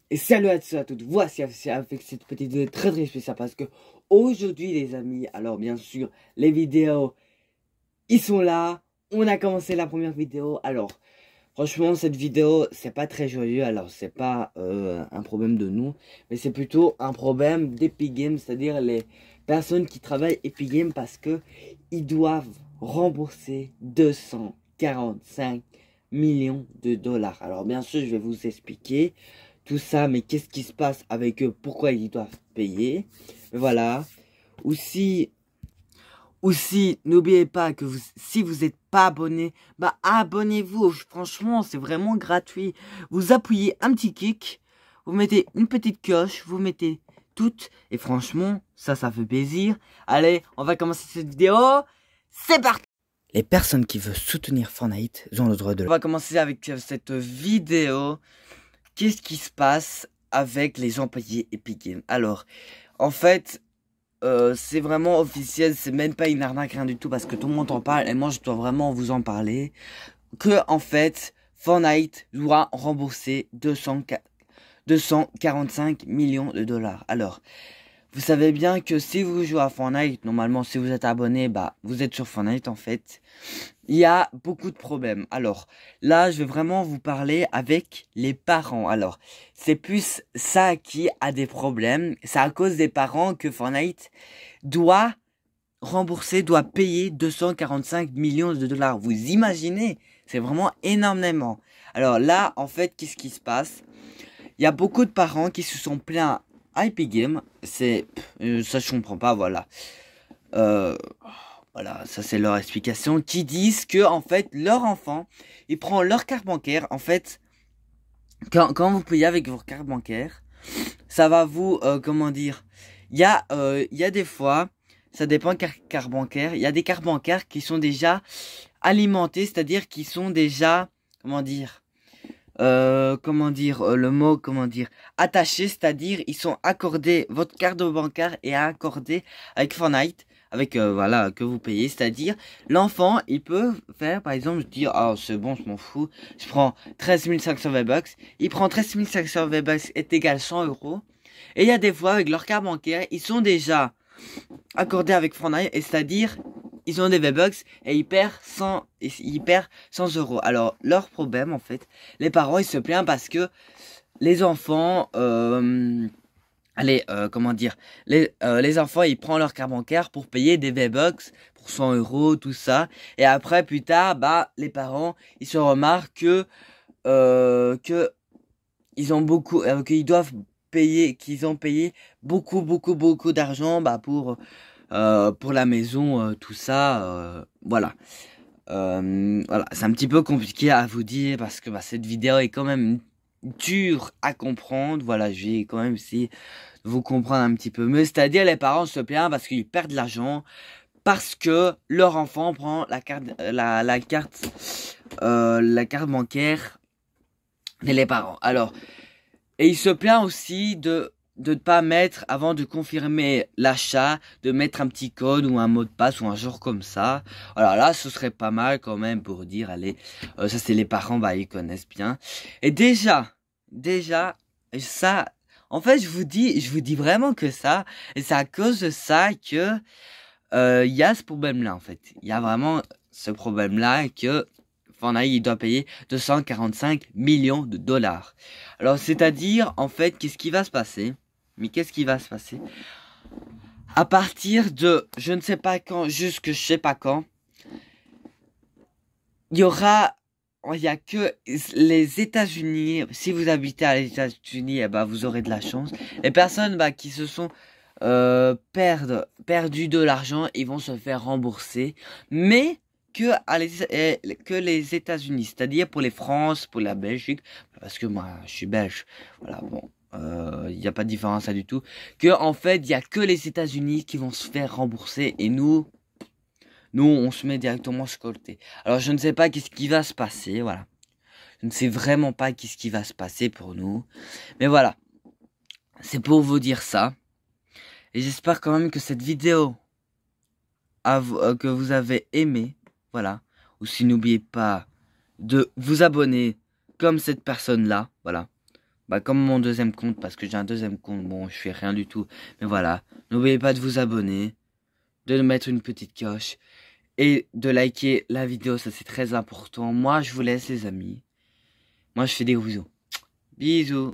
Et salut à tous et à toutes, voici avec cette petite vidéo très spéciale parce que aujourd'hui les amis, alors bien sûr les vidéos, ils sont là, on a commencé la première vidéo. Alors franchement cette vidéo c'est pas très joyeux, alors c'est pas un problème de nous, mais c'est plutôt un problème d'Epic Games, c'est-à-dire les personnes qui travaillent Epic Games parce que ils doivent rembourser 245 millions de dollars. Alors bien sûr je vais vous expliquer tout ça, mais qu'est-ce qui se passe avec eux, pourquoi ils doivent payer. Mais voilà. Aussi, n'oubliez pas que si vous n'êtes pas abonné, bah abonnez-vous. Franchement, c'est vraiment gratuit. Vous appuyez un petit kick, vous mettez une petite cloche, vous mettez toutes, et franchement, ça fait plaisir. Allez, on va commencer cette vidéo. C'est parti. Les personnes qui veulent soutenir Fortnite ont le droit de... On va commencer avec cette vidéo. Qu'est-ce qui se passe avec les employés Epic Games? Alors, en fait, c'est vraiment officiel, c'est même pas une arnaque, rien du tout, parce que tout le monde en parle, et moi je dois vraiment vous en parler, que en fait, Fortnite doit rembourser 245 millions de dollars. Alors, vous savez bien que si vous jouez à Fortnite, normalement si vous êtes abonné, bah vous êtes sur Fortnite en fait. Il y a beaucoup de problèmes. Alors là, je vais vraiment vous parler avec les parents. Alors, c'est plus ça qui a des problèmes. C'est à cause des parents que Fortnite doit rembourser, doit payer 245 millions de dollars. Vous imaginez? C'est vraiment énormément. Alors là, en fait, qu'est-ce qui se passe? Il y a beaucoup de parents qui se sont plaints à Epic Games. Ça je comprends pas, voilà. Voilà, ça c'est leur explication, qui disent que en fait leur enfant, il prend leur carte bancaire. En fait, quand vous payez avec votre carte bancaire, ça va vous, comment dire, il y a des fois, ça dépend carte bancaire, il y a des cartes bancaires qui sont déjà alimentées, c'est-à-dire qui sont déjà, attachés, c'est-à-dire ils sont accordés, votre carte bancaire est accordée avec Fortnite, avec voilà, que vous payez, c'est-à-dire l'enfant il peut faire par exemple dire ah c'est bon, je m'en fous, je prends 13 500 V-Bucks, il prend 13 500 V-Bucks est égal 100 euros, et il y a des fois avec leur carte bancaire ils sont déjà accordés avec Fortnite, et c'est-à-dire ils ont des V-Bucks et ils perdent 100 euros. Alors leur problème en fait, les parents ils se plaignent parce que les enfants les enfants, ils prennent leur carte bancaire pour payer des V-Bucks pour 100 euros, tout ça. Et après, plus tard, bah, les parents, ils se remarquent que ils ont beaucoup, qu'ils doivent payer, qu'ils ont payé beaucoup d'argent, bah, pour la maison, tout ça, voilà. Voilà, c'est un petit peu compliqué à vous dire parce que bah, cette vidéo est quand même dure à comprendre. Voilà, je vais quand même essayer de vous comprendre un petit peu mieux. C'est-à-dire les parents se plaignent parce qu'ils perdent de l'argent parce que leur enfant prend la carte, la carte bancaire des parents. Alors, et ils se plaignent aussi de ne pas mettre, avant de confirmer l'achat, de mettre un petit code ou un mot de passe ou un genre comme ça. Alors là, ce serait pas mal quand même pour dire, allez, ça c'est les parents, bah ils connaissent bien. Et déjà, ça, en fait, je vous dis vraiment que ça, et c'est à cause de ça que il y a ce problème-là en fait. Il y a vraiment ce problème-là que Fortnite il doit payer 245 millions de dollars. Alors c'est-à-dire en fait qu'est-ce qui va se passer? Mais qu'est-ce qui va se passer? À partir de je ne sais pas quand, jusque je sais pas quand, il y a que les États-Unis. Si vous habitez à les États-Unis, eh ben, vous aurez de la chance. Les personnes bah, qui se sont perdu de l'argent, ils vont se faire rembourser, mais que les États-Unis, c'est-à-dire pour les France, pour la Belgique, parce que moi je suis belge, voilà, bon, il n'y a pas de différence là du tout, que en fait il y a que les États-Unis qui vont se faire rembourser, et nous on se met directement scolté. Alors je ne sais pas qu'est-ce qui va se passer, voilà, je ne sais vraiment pas qu'est-ce qui va se passer pour nous, mais voilà, c'est pour vous dire ça. Et j'espère quand même que cette vidéo que vous avez aimé, voilà. Aussi n'oubliez pas de vous abonner comme cette personne-là, voilà. Bah, comme mon deuxième compte, parce que j'ai un deuxième compte. Bon, je fais rien du tout. Mais voilà. N'oubliez pas de vous abonner, de mettre une petite cloche et de liker la vidéo. Ça, c'est très important. Moi, je vous laisse, les amis. Moi, je fais des gros bisous. Bisous.